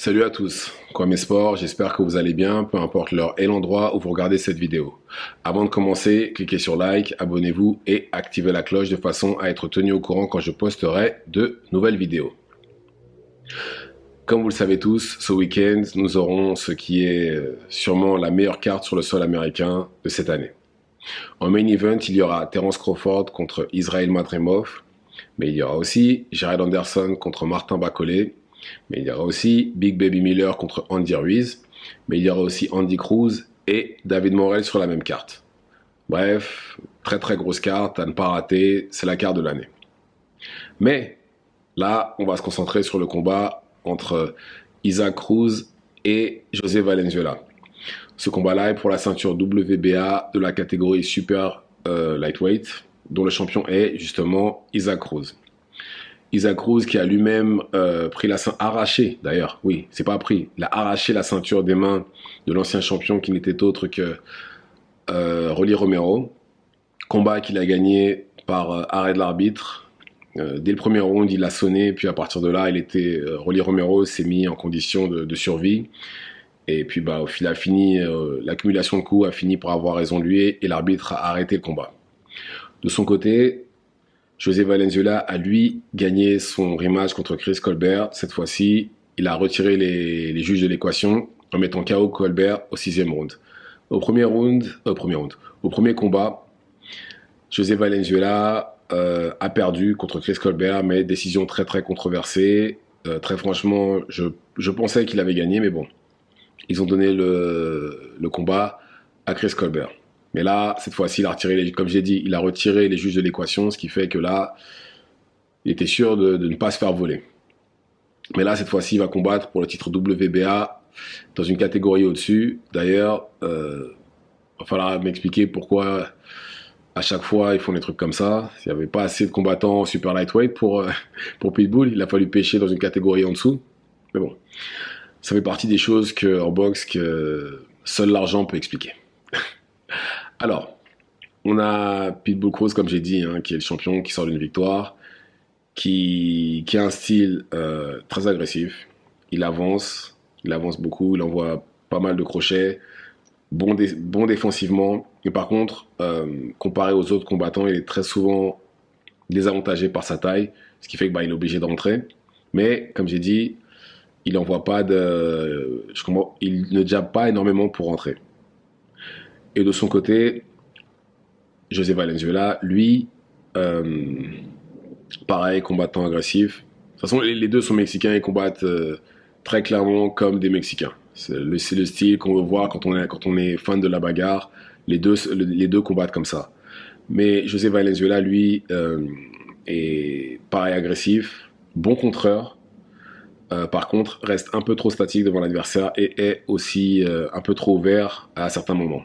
Salut à tous, Kwame Sport, j'espère que vous allez bien, peu importe l'heure et l'endroit où vous regardez cette vidéo. Avant de commencer, cliquez sur like, abonnez-vous et activez la cloche de façon à être tenu au courant quand je posterai de nouvelles vidéos. Comme vous le savez tous, ce week-end, nous aurons ce qui est sûrement la meilleure carte sur le sol américain de cette année. En main event, il y aura Terence Crawford contre Israel Madrimov, mais il y aura aussi Jared Anderson contre Martin Bacolé, mais il y aura aussi Big Baby Miller contre Andy Ruiz, mais il y aura aussi Andy Cruz et David Morrell sur la même carte. Bref, très très grosse carte à ne pas rater, c'est la carte de l'année. Mais là, on va se concentrer sur le combat entre Isaac Cruz et José Valenzuela. Ce combat-là est pour la ceinture WBA de la catégorie Super Lightweight, dont le champion est justement Isaac Cruz. Isaac Cruz qui a lui-même pris la ceinture, arraché d'ailleurs, oui, c'est pas pris, il a arraché la ceinture des mains de l'ancien champion qui n'était autre que Rolly Romero. Combat qu'il a gagné par arrêt de l'arbitre. Dès le premier round, il a sonné, puis à partir de là, Rolly Romero s'est mis en condition de survie. Et puis au fil a fini, l'accumulation de coups a fini par avoir raison de lui et l'arbitre a arrêté le combat. De son côté, José Valenzuela a lui gagné son rematch contre Chris Colbert. Cette fois-ci, il a retiré les juges de l'équation en mettant KO Colbert au 6e round. Au premier combat, José Valenzuela a perdu contre Chris Colbert, mais décision très très controversée. Très franchement, je pensais qu'il avait gagné, mais bon, ils ont donné le combat à Chris Colbert. Mais là, cette fois-ci, comme j'ai dit, il a retiré les juges de l'équation, ce qui fait que là, il était sûr de ne pas se faire voler. Mais là, cette fois-ci, il va combattre pour le titre WBA dans une catégorie au-dessus. D'ailleurs, il va falloir m'expliquer pourquoi à chaque fois ils font des trucs comme ça. Il n'y avait pas assez de combattants super lightweight pour Pitbull. Il a fallu pêcher dans une catégorie en dessous. Mais bon, ça fait partie des choses en boxe que seul l'argent peut expliquer. Alors, on a Pitbull Cruz, comme j'ai dit, qui est le champion, qui sort d'une victoire, qui a un style très agressif. Il avance beaucoup, il envoie pas mal de crochets, bon défensivement. Mais par contre, comparé aux autres combattants, il est très souvent désavantagé par sa taille, ce qui fait qu'il est obligé d'entrer. Mais, comme j'ai dit, il ne jabbe pas énormément pour rentrer. Et de son côté, José Valenzuela, lui, pareil, combattant agressif. De toute façon, les deux sont mexicains et combattent très clairement comme des Mexicains. C'est le style qu'on veut voir quand on est fan de la bagarre. Les deux combattent comme ça. Mais José Valenzuela, lui, est pareil agressif, bon contreur. Par contre, reste un peu trop statique devant l'adversaire et est aussi un peu trop ouvert à certains moments.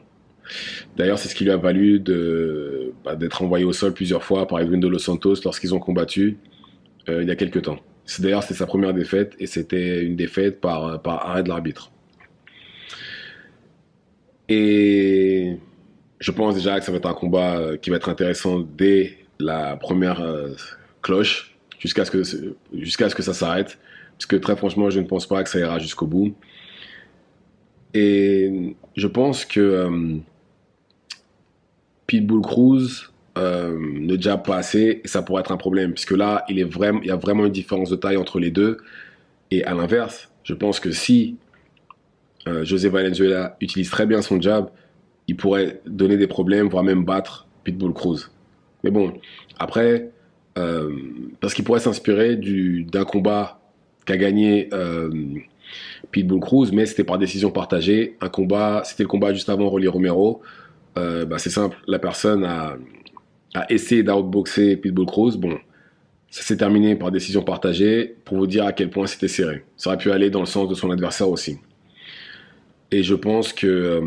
D'ailleurs, c'est ce qui lui a valu d'être envoyé au sol plusieurs fois par Edwin de Los Santos lorsqu'ils ont combattu il y a quelques temps. D'ailleurs, c'était sa première défaite et c'était une défaite par arrêt de l'arbitre. Et je pense déjà que ça va être un combat qui va être intéressant dès la première cloche jusqu'à ce que ça s'arrête. Parce que très franchement, je ne pense pas que ça ira jusqu'au bout. Et je pense que Pitbull Cruz ne jabbe pas assez et ça pourrait être un problème. Puisque là, il y a vraiment une différence de taille entre les deux. Et à l'inverse, je pense que si José Valenzuela utilise très bien son jab, il pourrait donner des problèmes, voire même battre Pitbull Cruz. Mais bon, après, parce qu'il pourrait s'inspirer d'un combat qu'a gagné Pitbull Cruz, mais c'était par décision partagée. C'était le combat juste avant Rolly Romero. C'est simple, la personne a essayé d'outboxer Pitbull Cruz. Bon, ça s'est terminé par décision partagée pour vous dire à quel point c'était serré. Ça aurait pu aller dans le sens de son adversaire aussi. Et je pense que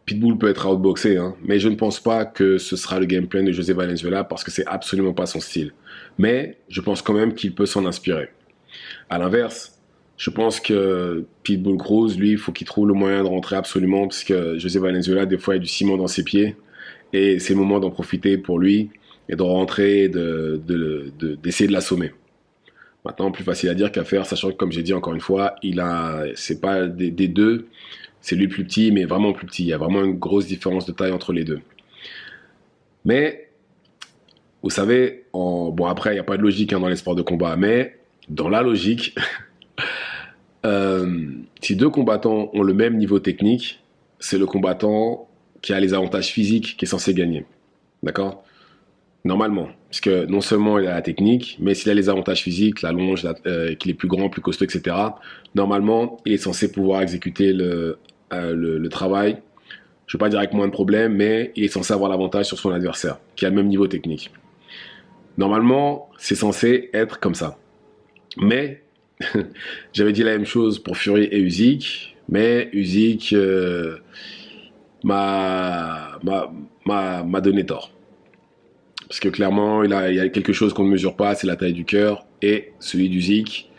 Pitbull peut être outboxé, mais je ne pense pas que ce sera le game plan de José Valenzuela parce que c'est absolument pas son style. Mais je pense quand même qu'il peut s'en inspirer. À l'inverse, je pense que Pitbull Cruz, lui, il faut qu'il trouve le moyen de rentrer absolument parce que José Valenzuela, des fois, il y a du ciment dans ses pieds et c'est le moment d'en profiter pour lui et de rentrer et d'essayer de l'assommer. Maintenant, plus facile à dire qu'à faire, sachant que, comme j'ai dit encore une fois, c'est pas des deux, c'est lui plus petit, mais vraiment plus petit. Il y a vraiment une grosse différence de taille entre les deux. Mais, vous savez, bon après, il n'y a pas de logique hein, dans les sports de combat, mais dans la logique, si deux combattants ont le même niveau technique, c'est le combattant qui a les avantages physiques qui est censé gagner. D'accord? Normalement. Parce que non seulement il a la technique, mais s'il a les avantages physiques, la longe, qu'il est plus grand, plus costaud, etc., normalement, il est censé pouvoir exécuter le travail. Je ne vais pas dire avec moins de problèmes, mais il est censé avoir l'avantage sur son adversaire, qui a le même niveau technique. Normalement, c'est censé être comme ça. Mais, j'avais dit la même chose pour Fury et Usyk, mais Usyk m'a donné tort. Parce que clairement, il y a quelque chose qu'on ne mesure pas, c'est la taille du cœur. Et celui d'Usyk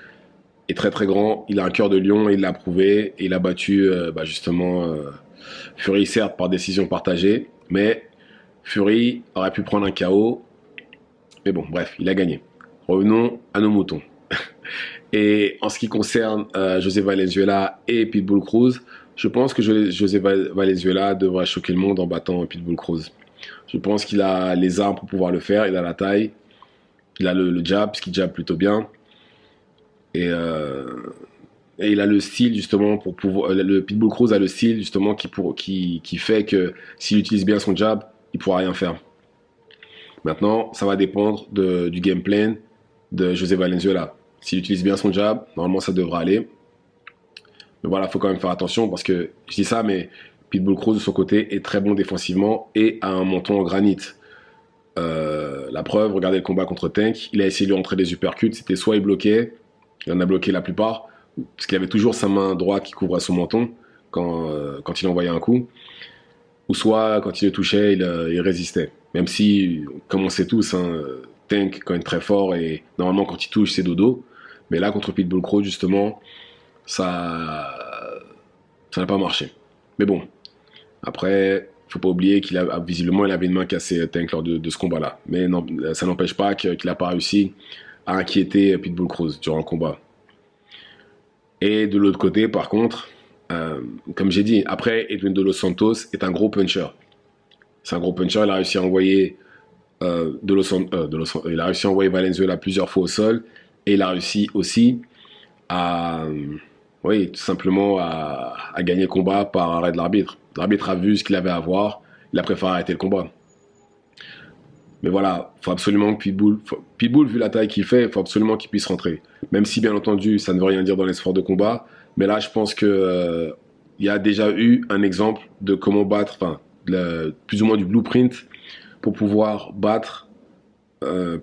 est très très grand. Il a un cœur de lion et il l'a prouvé. Et il a battu justement Fury, certes, par décision partagée. Mais Fury aurait pu prendre un KO. Mais bon, bref, il a gagné. Revenons à nos moutons. Et en ce qui concerne José Valenzuela et Pitbull Cruz, je pense que José Valenzuela devrait choquer le monde en battant Pitbull Cruz. Je pense qu'il a les armes pour pouvoir le faire, il a la taille, il a le jab, parce qu'il jab plutôt bien. Et, il a le style justement pour pouvoir. Le Pitbull Cruz a le style justement qui fait que s'il utilise bien son jab, il pourra rien faire. Maintenant, ça va dépendre du game plan de José Valenzuela. S'il utilise bien son jab, normalement ça devrait aller. Mais voilà, il faut quand même faire attention parce que je dis ça, mais Pitbull Cruz de son côté est très bon défensivement et a un menton en granit. La preuve, regardez le combat contre Tank, il a essayé de lui rentrer des uppercuts, c'était soit il bloquait, il en a bloqué la plupart, parce qu'il avait toujours sa main droite qui couvrait son menton quand il envoyait un coup, ou soit quand il le touchait, il résistait. Même si, comme on sait tous, hein, Tank quand même très fort et normalement quand il touche c'est dodo, mais là contre Pitbull Cruz justement, ça n'a pas marché. Mais bon, après, faut pas oublier visiblement il avait une main cassée Tank lors de ce combat-là. Mais non, ça n'empêche pas qu'il n'a pas réussi à inquiéter Pitbull Cruz durant le combat. Et de l'autre côté, par contre, comme j'ai dit, après Edwin De Los Santos est un gros puncher. C'est un gros puncher. Il a réussi à envoyer il a réussi à envoyer Valenzuela plusieurs fois au sol et il a réussi aussi à oui, tout simplement à gagner le combat par arrêt de l'arbitre. L'arbitre a vu ce qu'il avait à voir, il a préféré arrêter le combat. Mais voilà, il faut absolument que Pitbull, vu la taille qu'il fait, il faut absolument qu'il puisse rentrer. Même si, bien entendu, ça ne veut rien dire dans les sports de combat. Mais là, je pense que il y a déjà eu un exemple de comment battre, enfin, plus ou moins du blueprint pour pouvoir battre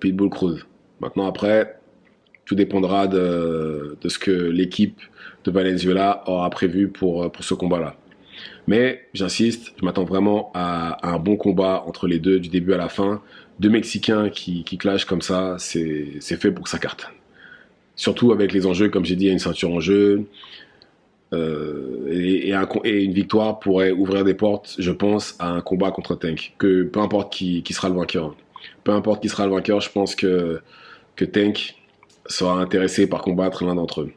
Pitbull Cruz. Maintenant, après, tout dépendra de ce que l'équipe de Valenzuela aura prévu pour ce combat-là. Mais j'insiste, je m'attends vraiment à un bon combat entre les deux du début à la fin. Deux Mexicains qui clashent comme ça, c'est fait pour que ça cartonne. Surtout avec les enjeux, comme j'ai dit, il y a une ceinture en jeu. Et une victoire pourrait ouvrir des portes, je pense, à un combat contre Tank. Que peu importe qui sera le vainqueur. Peu importe qui sera le vainqueur, je pense que Tank sera intéressé par combattre l'un d'entre eux.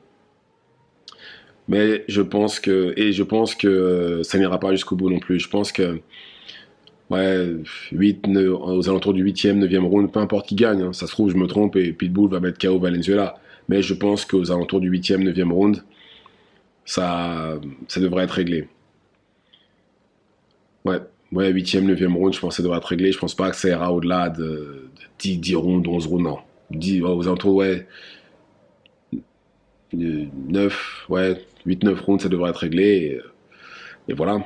Mais je pense que ça n'ira pas jusqu'au bout non plus. Je pense que ouais, 9, aux alentours du 8e, 9e round, peu importe qui gagne, hein. Ça se trouve, je me trompe et Pitbull va mettre KO Valenzuela. Mais je pense qu'aux alentours du 8e, 9e round, ça devrait être réglé. Ouais, 8e, 9e round, je pense que ça devrait être réglé. Je pense pas que ça ira au-delà de 10 rounds, 11 rounds, non. Aux alentours, ouais, 9, ouais, 8-9 rounds, ça devrait être réglé. Et voilà.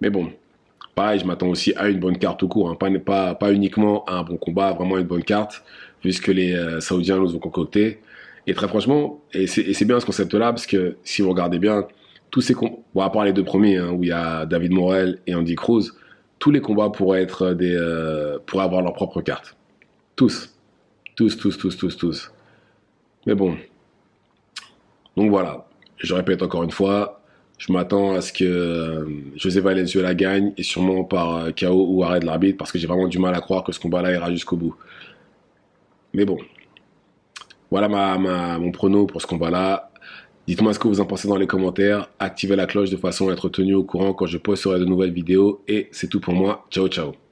Mais bon, pareil, je m'attends aussi à une bonne carte tout court. Hein. Pas uniquement à un bon combat, vraiment une bonne carte, puisque les Saoudiens nous ont concocté. Et très franchement, et c'est bien ce concept-là, parce que si vous regardez bien, tous ces combats, bon, à part les deux premiers, hein, où il y a David Morrell et Andy Cruz, tous les combats pourraient être pourraient avoir leur propre carte. Tous. Tous. Mais bon. Donc voilà. Je répète encore une fois, je m'attends à ce que José Valenzuela gagne, et sûrement par KO ou arrêt de l'arbitre, parce que j'ai vraiment du mal à croire que ce combat-là ira jusqu'au bout. Mais bon. Voilà mon prono pour ce combat-là. Dites-moi ce que vous en pensez dans les commentaires. Activez la cloche de façon à être tenu au courant quand je posterai de nouvelles vidéos. Et c'est tout pour moi. Ciao, ciao.